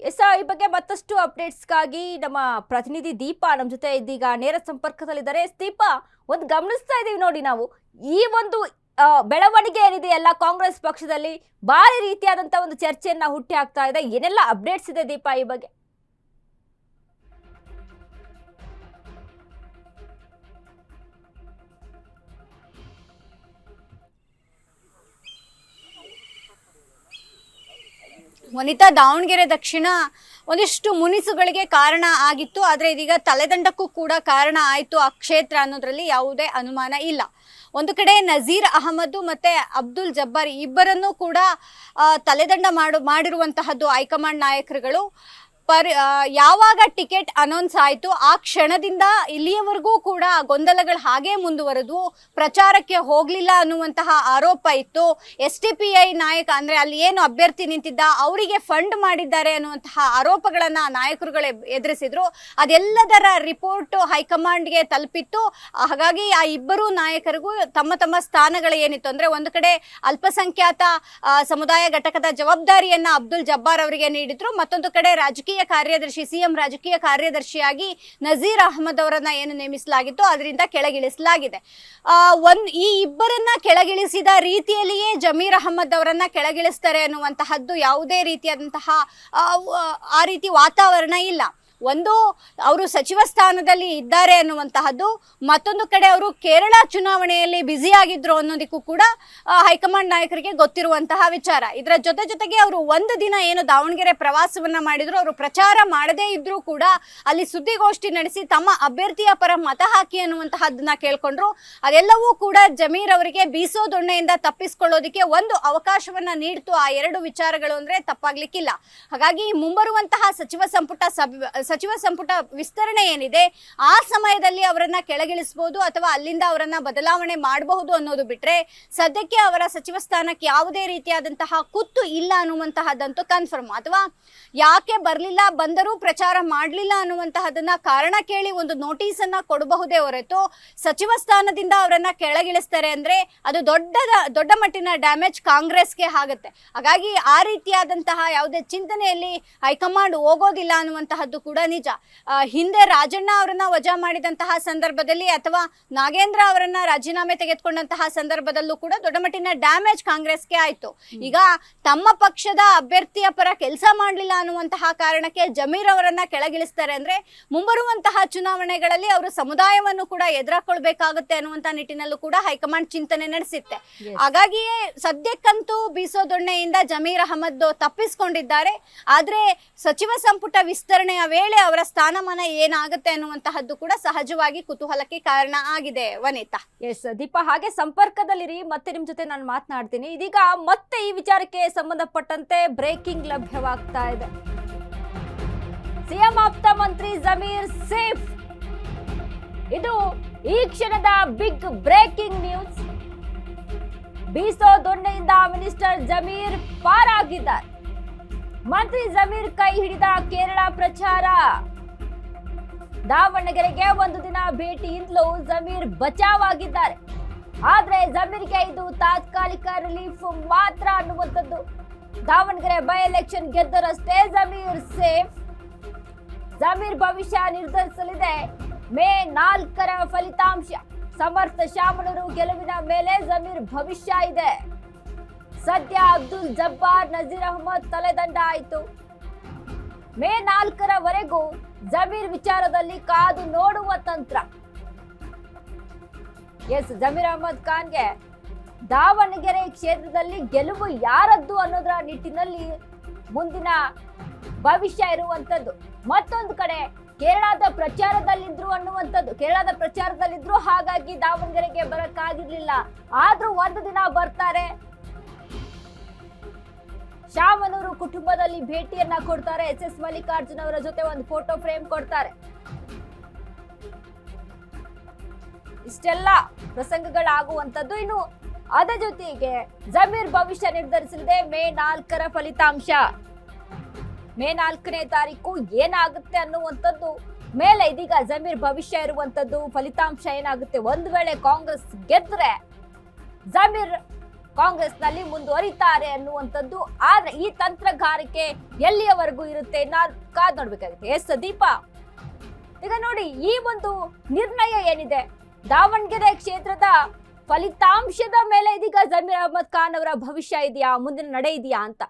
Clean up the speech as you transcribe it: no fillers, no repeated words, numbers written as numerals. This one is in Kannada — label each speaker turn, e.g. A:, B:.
A: ಎಸ್ ಈ ಬಗ್ಗೆ ಮತ್ತಷ್ಟು ಅಪ್ಡೇಟ್ಸ್ಗಾಗಿ ನಮ್ಮ ಪ್ರತಿನಿಧಿ ದೀಪಾ ನಮ್ಮ ಜೊತೆ ಇದೀಗ ನೇರ ಸಂಪರ್ಕದಲ್ಲಿದ್ದಾರೆ. ದೀಪಾ, ಒಂದು ಗಮನಿಸ್ತಾ ಇದೀವಿ ನೋಡಿ ನಾವು ಈ ಒಂದು ಬೆಳವಣಿಗೆ ಏನಿದೆ ಎಲ್ಲ ಕಾಂಗ್ರೆಸ್ ಪಕ್ಷದಲ್ಲಿ ಭಾರಿ ರೀತಿಯಾದಂತ ಒಂದು ಚರ್ಚೆಯನ್ನ ಹುಟ್ಟಿ ಹಾಕ್ತಾ ಇದೆ. ಏನೆಲ್ಲ ಅಪ್ಡೇಟ್ಸ್ ಇದೆ ದೀಪಾ ಈ ಬಗ್ಗೆ?
B: ವನಿತಾ, ದಾವಣಗೆರೆ ದಕ್ಷಿಣ ಒಂದಿಷ್ಟು ಮುನಿಸುಗಳಿಗೆ ಕಾರಣ ಆಗಿತ್ತು. ಆದರೆ ಇದೀಗ ತಲೆದಂಡಕ್ಕೂ ಕೂಡ ಕಾರಣ ಆಯಿತು ಆ ಕ್ಷೇತ್ರ ಅನ್ನೋದ್ರಲ್ಲಿ ಯಾವುದೇ ಅನುಮಾನ ಇಲ್ಲ. ಒಂದು ಕಡೆ ನಜೀರ್ ಅಹಮದ್ ಮತ್ತೆ ಅಬ್ದುಲ್ ಜಬ್ಬಾರ್ ಇಬ್ಬರನ್ನೂ ಕೂಡ ತಲೆದಂಡ ಮಾಡಿರುವಂತಹದ್ದು ಹೈಕಮಾಂಡ್ ನಾಯಕರುಗಳು. ಯಾವಾಗ ಟಿಕೆಟ್ ಅನೌನ್ಸ್ ಆಯಿತು ಆ ಕ್ಷಣದಿಂದ ಇಲ್ಲಿಯವರೆಗೂ ಕೂಡ ಗೊಂದಲಗಳು ಹಾಗೆ ಮುಂದುವರೆದು ಪ್ರಚಾರಕ್ಕೆ ಹೋಗಲಿಲ್ಲ ಅನ್ನುವಂತಹ ಆರೋಪ ಇತ್ತು. SDPI ನಾಯಕ ಅಂದ್ರೆ ಅಲ್ಲಿ ಏನು ಅಭ್ಯರ್ಥಿ ನಿಂತಿದ್ದ ಅವರಿಗೆ ಫಂಡ್ ಮಾಡಿದ್ದಾರೆ ಅನ್ನುವಂತಹ ಆರೋಪಗಳನ್ನ ನಾಯಕರುಗಳು ಎದುರಿಸಿದ್ರು. ಅದೆಲ್ಲದರ ರಿಪೋರ್ಟ್ ಹೈಕಮಾಂಡ್ಗೆ ತಲುಪಿತ್ತು. ಹಾಗಾಗಿ ಆ ಇಬ್ಬರು ನಾಯಕರಿಗೂ ತಮ್ಮ ತಮ್ಮ ಸ್ಥಾನಗಳು ಏನಿತ್ತು ಅಂದ್ರೆ ಒಂದು ಕಡೆ ಅಲ್ಪಸಂಖ್ಯಾತ ಸಮುದಾಯ ಘಟಕದ ಜವಾಬ್ದಾರಿಯನ್ನ ಅಬ್ದುಲ್ ಜಬ್ಬಾರ್ ಅವರಿಗೆ ನೀಡಿದ್ರು. ಮತ್ತೊಂದು ಕಡೆ ರಾಜಕೀಯ ಕಾರ್ಯದರ್ಶಿ CM ರಾಜಕೀಯ ಕಾರ್ಯದರ್ಶಿಯಾಗಿ ನಜೀರ್ ಅಹಮದ್ ಅವರನ್ನ ಏನು ನೇಮಿಸಲಾಗಿತ್ತು ಅದರಿಂದ ಕೆಳಗಿಳಿಸಲಾಗಿದೆ. ಈ ಇಬ್ಬರನ್ನ ಕೆಳಗಿಳಿಸಿದ ರೀತಿಯಲ್ಲಿಯೇ ಜಮೀರ್ ಅಹಮದ್ ಅವರನ್ನ ಕೆಳಗಿಳಿಸ್ತಾರೆ ಅನ್ನುವಂತಹದ್ದು ಯಾವುದೇ ರೀತಿಯಾದಂತಹ ಆ ರೀತಿ ವಾತಾವರಣ ಇಲ್ಲ. ಒಂದು, ಅವರು ಸಚಿವ ಸ್ಥಾನದಲ್ಲಿ ಇದ್ದಾರೆ ಅನ್ನುವಂತಹದ್ದು, ಮತ್ತೊಂದು ಕಡೆ ಅವರು ಕೇರಳ ಚುನಾವಣೆಯಲ್ಲಿ ಬ್ಯುಸಿ ಆಗಿದ್ರು ಅನ್ನೋದಕ್ಕೂ ಕೂಡ ಹೈಕಮಾಂಡ್ ನಾಯಕರಿಗೆ ಗೊತ್ತಿರುವಂತಹ ವಿಚಾರ. ಇದರ ಜೊತೆಗೆ ಅವರು ಒಂದು ದಿನ ಏನು ದಾವಣಗೆರೆ ಪ್ರವಾಸವನ್ನ ಮಾಡಿದ್ರು, ಅವರು ಪ್ರಚಾರ ಮಾಡದೇ ಇದ್ರೂ ಕೂಡ ಅಲ್ಲಿ ಸುದ್ದಿಗೋಷ್ಠಿ ನಡೆಸಿ ತಮ್ಮ ಅಭ್ಯರ್ಥಿಯ ಪರ ಮತ ಹಾಕಿ ಅನ್ನುವಂತಹದ್ದನ್ನ ಕೇಳ್ಕೊಂಡ್ರು. ಅದೆಲ್ಲವೂ ಕೂಡ ಜಮೀರ್ ಅವರಿಗೆ ಬೀಸೋ ದೊಣ್ಣೆಯಿಂದ ತಪ್ಪಿಸ್ಕೊಳ್ಳೋದಕ್ಕೆ ಒಂದು ಅವಕಾಶವನ್ನ ನೀಡ್ತು. ಆ ಎರಡು ವಿಚಾರಗಳು ಅಂದ್ರೆ ತಪ್ಪಾಗ್ಲಿಕ್ಕಿಲ್ಲ. ಹಾಗಾಗಿ ಮುಂಬರುವಂತಹ ಸಚಿವ ಸಂಪುಟ ವಿಸ್ತರಣೆ ಏನಿದೆ ಆ ಸಮಯದಲ್ಲಿ ಅವರನ್ನ ಕೆಳಗಿಳಿಸಬಹುದು ಅಥವಾ ಅಲ್ಲಿಂದ ಅವರನ್ನ ಬದಲಾವಣೆ ಮಾಡಬಹುದು ಅನ್ನೋದು ಬಿಟ್ರೆ ಸದ್ಯಕ್ಕೆ ಅವರ ಸಚಿವ ಸ್ಥಾನಕ್ಕೆ ಯಾವುದೇ ರೀತಿಯಾದಂತಹ ಕುತ್ತು ಇಲ್ಲ ಅನ್ನುವಂತಹದ್ದಂತೂ ಕನ್ಫರ್ಮ್. ಅಥವಾ ಯಾಕೆ ಬರ್ಲಿಲ್ಲ, ಬಂದರೂ ಪ್ರಚಾರ ಮಾಡಲಿಲ್ಲ ಅನ್ನುವಂತಹದನ್ನ ಕಾರಣ ಕೇಳಿ ಒಂದು ನೋಟಿಸ್ ಅನ್ನ ಕೊಡಬಹುದೇ ಹೊರತು ಸಚಿವ ಸ್ಥಾನದಿಂದ ಅವರನ್ನ ಕೆಳಗಿಳಿಸ್ತಾರೆ ಅಂದ್ರೆ ಅದು ದೊಡ್ಡ ಮಟ್ಟಿನ ಡ್ಯಾಮೇಜ್ ಕಾಂಗ್ರೆಸ್ಗೆ ಆಗುತ್ತೆ. ಹಾಗಾಗಿ ಆ ರೀತಿಯಾದಂತಹ ಯಾವುದೇ ಚಿಂತನೆಯಲ್ಲಿ ಹೈಕಮಾಂಡ್ ಹೋಗೋದಿಲ್ಲ ಅನ್ನುವಂತಹದ್ದು ಕೂಡ ನಿಜ. ಹಿಂದೆ ರಾಜಣ್ಣ ಅವರನ್ನ ವಜಾ ಮಾಡಿದಂತಹ ಸಂದರ್ಭದಲ್ಲಿ ಅಥವಾ ನಾಗೇಂದ್ರ ಅವರನ್ನ ರಾಜೀನಾಮೆ ತೆಗೆದುಕೊಂಡಂತಹ ಸಂದರ್ಭದಲ್ಲೂ ಕೂಡ ದೊಡ್ಡ ಮಟ್ಟಿನ ಡ್ಯಾಮೇಜ್ ಕಾಂಗ್ರೆಸ್ಗೆ ಆಯ್ತು. ಈಗ ತಮ್ಮ ಪಕ್ಷದ ಅಭ್ಯರ್ಥಿಯ ಪರ ಕೆಲಸ ಮಾಡಲಿಲ್ಲ ಅನ್ನುವಂತಹ ಕಾರಣಕ್ಕೆ ಜಮೀರ್ ಅವರನ್ನ ಕೆಳಗಿಳಿಸ್ತಾರೆ ಅಂದ್ರೆ ಮುಂಬರುವಂತಹ ಚುನಾವಣೆಗಳಲ್ಲಿ ಅವರು ಸಮುದಾಯವನ್ನು ಕೂಡ ಎದುರಾಕೊಳ್ಬೇಕಾಗುತ್ತೆ ಅನ್ನುವಂತಹ ನಿಟ್ಟಿನಲ್ಲೂ ಕೂಡ ಹೈಕಮಾಂಡ್ ಚಿಂತನೆ ನಡೆಸಿತ್ತೆ. ಹಾಗಾಗಿಯೇ ಸದ್ಯಕ್ಕಂತೂ ಬೀಸೋ ದೊಣ್ಣೆಯಿಂದ ಜಮೀರ್ ಅಹಮದ್ ತಪ್ಪಿಸಿಕೊಂಡಿದ್ದಾರೆ. ಆದ್ರೆ ಸಚಿವ ಸಂಪುಟ ವಿಸ್ತರಣೆಯ ವೇಳೆ ಅವರ ಸ್ಥಾನಮಾನ ಏನಾಗುತ್ತೆ ಅನ್ನುವಂತಹದ್ದು ಕೂಡ ಸಹಜವಾಗಿ ಕುತೂಹಲಕ್ಕೆ ಕಾರಣ ಆಗಿದೆ. ವನಿತಾ,
A: ಎಸ್ ದೀಪಾ, ಹಾಗೆ ಸಂಪರ್ಕದಲ್ಲಿರಿ, ಮತ್ತೆ ನಿಮ್ ಜೊತೆ ನಾನು ಮಾತನಾಡ್ತೀನಿ. ಇದೀಗ ಮತ್ತೆ ಈ ವಿಚಾರಕ್ಕೆ ಸಂಬಂಧಪಟ್ಟಂತೆ ಬ್ರೇಕಿಂಗ್ ಲಭ್ಯವಾಗ್ತಾ ಇದೆ. CM ಆಪ್ತ ಮಂತ್ರಿ ಜಮೀರ್ ಸೇಫ್, ಇದು ಈ ಕ್ಷಣದ ಬಿಗ್ ಬ್ರೇಕಿಂಗ್ ನ್ಯೂಸ್. ಬೀಸೋ ದೊಣ್ಣೆಯಿಂದ ಮಿನಿಸ್ಟರ್ ಜಮೀರ್ ಪಾರಾಗಿದ್ದಾರೆ. ಮಂತ್ರಿ ಜಮೀರ್ ಕೈ ಹಿಡಿದ ಕೇರಳ ಪ್ರಚಾರ. ದಾವಣಗೆರೆಗೆ ಒಂದು ದಿನ ಭೇಟಿಯಿಂದಲೂ ಜಮೀರ್ ಬಚಾವ್ ಆಗಿದ್ದಾರೆ. ಆದ್ರೆ ಜಮೀರ್ಗೆ ಇದು ತಾತ್ಕಾಲಿಕ ರಿಲೀಫ್ ಮಾತ್ರ ಅನ್ನುವಂಥದ್ದು. ದಾವಣಗೆರೆ ಬೈ ಎಲೆಕ್ಷನ್ ಗೆದ್ದರಷ್ಟೇ ಜಮೀರ್ ಸೇಫ್. ಜಮೀರ್ ಭವಿಷ್ಯ ನಿರ್ಧರಿಸಲಿದೆ ಮೇ 4ರ ಫಲಿತಾಂಶ. ಸಮರ್ಥ ಶಾಮನೂರು ಗೆಲುವಿನ ಮೇಲೆ ಜಮೀರ್ ಭವಿಷ್ಯ ಇದೆ. ಸದ್ಯ ಅಬ್ದುಲ್ ಜಬ್ಬಾರ್, ನಜೀರ್ ಅಹಮದ್ ತಲೆದಂಡ ಆಯಿತು. ಮೇ 4ರವರೆಗೂ ಜಮೀರ್ ವಿಚಾರದಲ್ಲಿ ಕಾದು ನೋಡುವ ತಂತ್ರ. ಎಸ್, ಜಮೀರ್ ಅಹಮದ್ ಖಾನ್ಗೆ ದಾವಣಗೆರೆ ಕ್ಷೇತ್ರದಲ್ಲಿ ಗೆಲುವು ಯಾರದ್ದು ಅನ್ನೋದರ ನಿಟ್ಟಿನಲ್ಲಿ ಮುಂದಿನ ಭವಿಷ್ಯ ಇರುವಂತದ್ದು. ಮತ್ತೊಂದು ಕಡೆ ಕೇರಳದ ಪ್ರಚಾರದಲ್ಲಿದ್ರು ಹಾಗಾಗಿ ದಾವಣಗೆರೆಗೆ ಬರಕ್ಕಾಗಿರ್ಲಿಲ್ಲ. ಆದ್ರೂ ಒಂದು ದಿನ ಬರ್ತಾರೆ. ಶಾಮನೂರು ಕುಟುಂಬದಲ್ಲಿ ಭೇಟಿಯನ್ನ ಕೊಡ್ತಾರೆ. SS ಮಲ್ಲಿಕಾರ್ಜುನ್ ಅವರ ಜೊತೆ ಒಂದು ಫೋಟೋ ಫ್ರೇಮ್ ಕೊಡ್ತಾರೆ. ಇಷ್ಟೆಲ್ಲ ಪ್ರಸಂಗಗಳಾಗುವಂತದ್ದು. ಇನ್ನು ಅದರ ಜೊತೆಗೆ ಜಮೀರ್ ಭವಿಷ್ಯ ನಿರ್ಧರಿಸಲಿದೆ ಮೇ 4ರ ಫಲಿತಾಂಶ. ಮೇ 4ನೇ ತಾರೀಕು ಏನಾಗುತ್ತೆ ಅನ್ನುವಂಥದ್ದು ಮೇಲೆ ಇದೀಗ ಜಮೀರ್ ಭವಿಷ್ಯ ಇರುವಂತದ್ದು. ಫಲಿತಾಂಶ ಏನಾಗುತ್ತೆ, ಒಂದು ವೇಳೆ ಕಾಂಗ್ರೆಸ್ ಗೆದ್ರೆ ಜಮೀರ್ ಕಾಂಗ್ರೆಸ್ನಲ್ಲಿ ಮುಂದುವರಿತಾರೆ ಅನ್ನುವಂಥದ್ದು. ಆದ್ರೆ ಈ ತಂತ್ರಗಾರಿಕೆ ಎಲ್ಲಿಯವರೆಗೂ ಇರುತ್ತೆ ಕಾದ್ ನೋಡ್ಬೇಕಾಗುತ್ತೆ. ಎಸ್ ದೀಪಾ, ಈಗ ನೋಡಿ ಈ ಒಂದು ನಿರ್ಣಯ ಏನಿದೆ ದಾವಣಗೆರೆ ಕ್ಷೇತ್ರದ ಫಲಿತಾಂಶದ ಮೇಲೆ ಇದೀಗ ಜಮೀರ್ ಅಹಮದ್ ಖಾನ್ ಅವರ ಭವಿಷ್ಯ ಇದೆಯಾ, ಮುಂದಿನ ನಡೆ ಇದೆಯಾ ಅಂತ